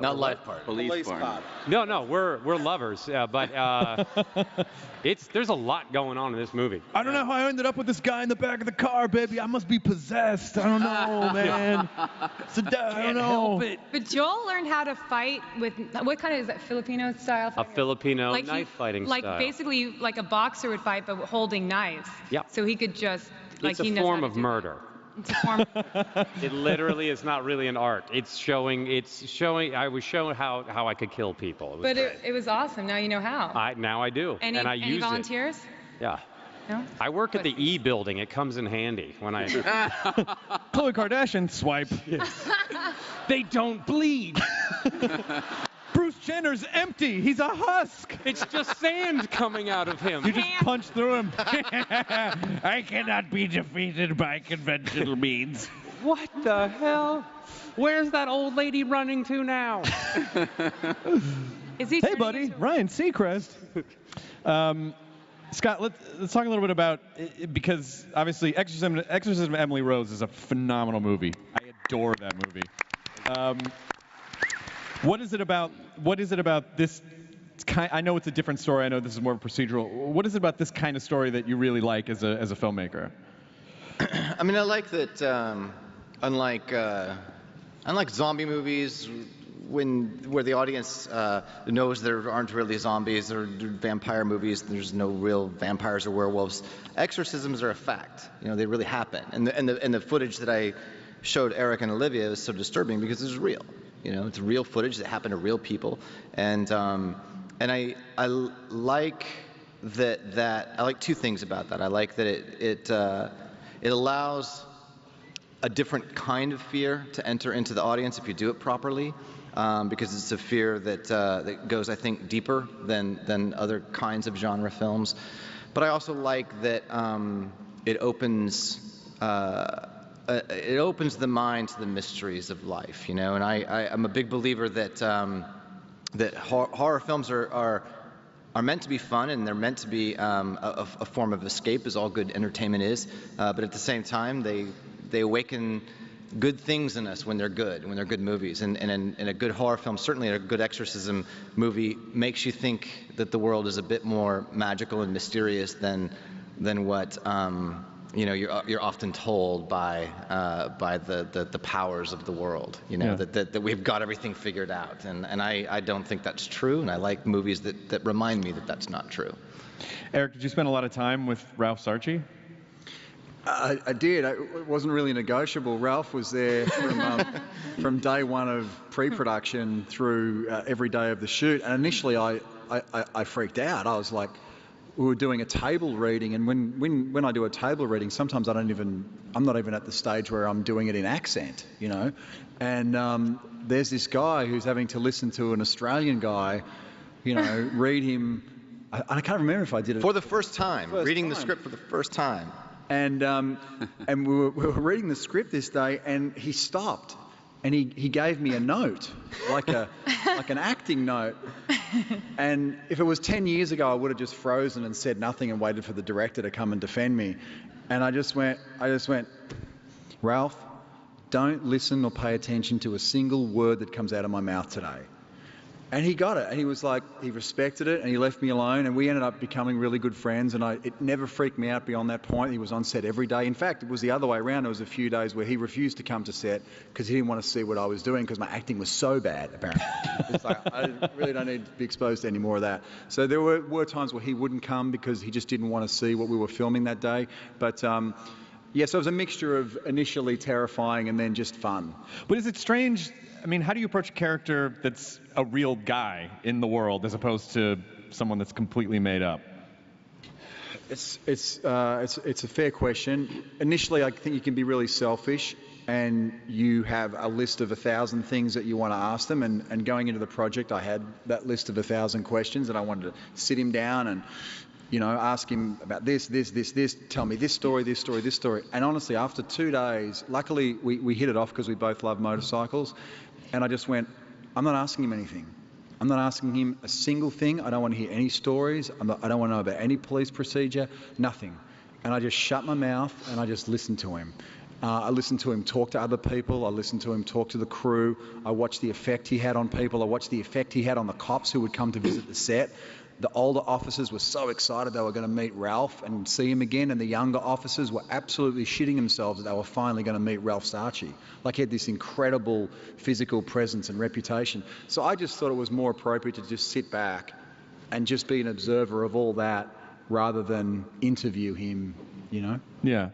Not life part. Police part. No, we're lovers, but there's a lot going on in this movie. I don't know how I ended up with this guy in the back of the car, baby. I must be possessed. I don't know, man. I don't know. But Joel learned how to fight with, what kind of, is that Filipino style? A Filipino like knife fighting like style. Basically like a boxer would fight, but holding knives. Yeah. So he could just, like, It's a form of murder. It's a form. It literally is not really an art. It's showing. I was showing how I could kill people. But it was awesome. Now you know how. Now I do, and I use any volunteers? it. Yeah. No? I work at the E building. It comes in handy when I. Khloe Kardashian swipe. They don't bleed. Bruce Jenner's empty. He's a husk. It's just sand coming out of him. You just punch through him. I cannot be defeated by conventional means. What the hell? Where's that old lady running to now? Is he? Hey, buddy, Ryan Seacrest. Scott, let's talk a little bit about, because obviously Exorcism of Emily Rose is a phenomenal movie. I adore that movie. What is it about this kind? I know it's a different story. I know this is more of a procedural. What is it about this kind of story that you really like as a filmmaker? I mean, I like that. Unlike zombie movies, where the audience knows there aren't really zombies, or vampire movies, there's no real vampires or werewolves. Exorcisms are a fact. You know, they really happen. And the footage that I showed Eric and Olivia is so disturbing because it's real. You know, it's real footage that happened to real people, and I like that. I like two things about that. I like that it allows a different kind of fear to enter into the audience if you do it properly, because it's a fear that goes, I think, deeper than other kinds of genre films. But I also like that it opens the mind to the mysteries of life, you know. And I'm a big believer that horror films are meant to be fun, and they're meant to be a form of escape, as all good entertainment is. But at the same time, they awaken good things in us when they're good movies. And in a good horror film, certainly a good exorcism movie, makes you think that the world is a bit more magical and mysterious than what you know, you're often told by the powers of the world, you know, yeah. that we've got everything figured out, and I don't think that's true, and I like movies that remind me that that's not true. Eric, did you spend a lot of time with Ralph Sarchie? I did. It wasn't really negotiable. Ralph was there from day one of pre-production through every day of the shoot, and initially I freaked out. I was like, we were doing a table reading, and when I do a table reading, sometimes I'm not even at the stage where I'm doing it in accent, you know. And there's this guy who's having to listen to an Australian guy, you know, read him. I can't remember if I did it for the first time, reading the script for the first time. And we were reading the script this day, and he stopped, and he gave me a note, like an acting note. And if it was 10 years ago, I would have just frozen and said nothing and waited for the director to come and defend me. And I just went, Ralph, don't listen or pay attention to a single word that comes out of my mouth today. And he got it, and he was like, he respected it, and he left me alone, and we ended up becoming really good friends, and it never freaked me out beyond that point. He was on set every day. In fact, it was the other way around. There was a few days where he refused to come to set because he didn't want to see what I was doing because my acting was so bad, apparently. It's like, I really don't need to be exposed to any more of that. So there were times where he wouldn't come because he just didn't want to see what we were filming that day. But yeah, so it was a mixture of initially terrifying and then just fun. But is it strange? I mean, how do you approach a character that's a real guy in the world as opposed to someone that's completely made up? It's a fair question. Initially, I think you can be really selfish, and you have a list of 1,000 things that you want to ask them. And going into the project, I had that list of 1,000 questions, and I wanted to sit him down and, you know, ask him about this, tell me this story. And honestly, after 2 days, luckily we hit it off because we both love motorcycles. And I just went, I'm not asking him anything. I'm not asking him a single thing. I don't want to hear any stories. I don't want to know about any police procedure, nothing. And I just shut my mouth and I just listened to him. I listened to him talk to other people. I listened to him talk to the crew. I watched the effect he had on people. I watched the effect he had on the cops who would come to visit the set. The older officers were so excited they were going to meet Ralph and see him again, and the younger officers were absolutely shitting themselves that they were finally going to meet Ralph Sarchi. Like, he had this incredible physical presence and reputation. So I just thought it was more appropriate to just sit back and just be an observer of all that rather than interview him, you know? Yeah.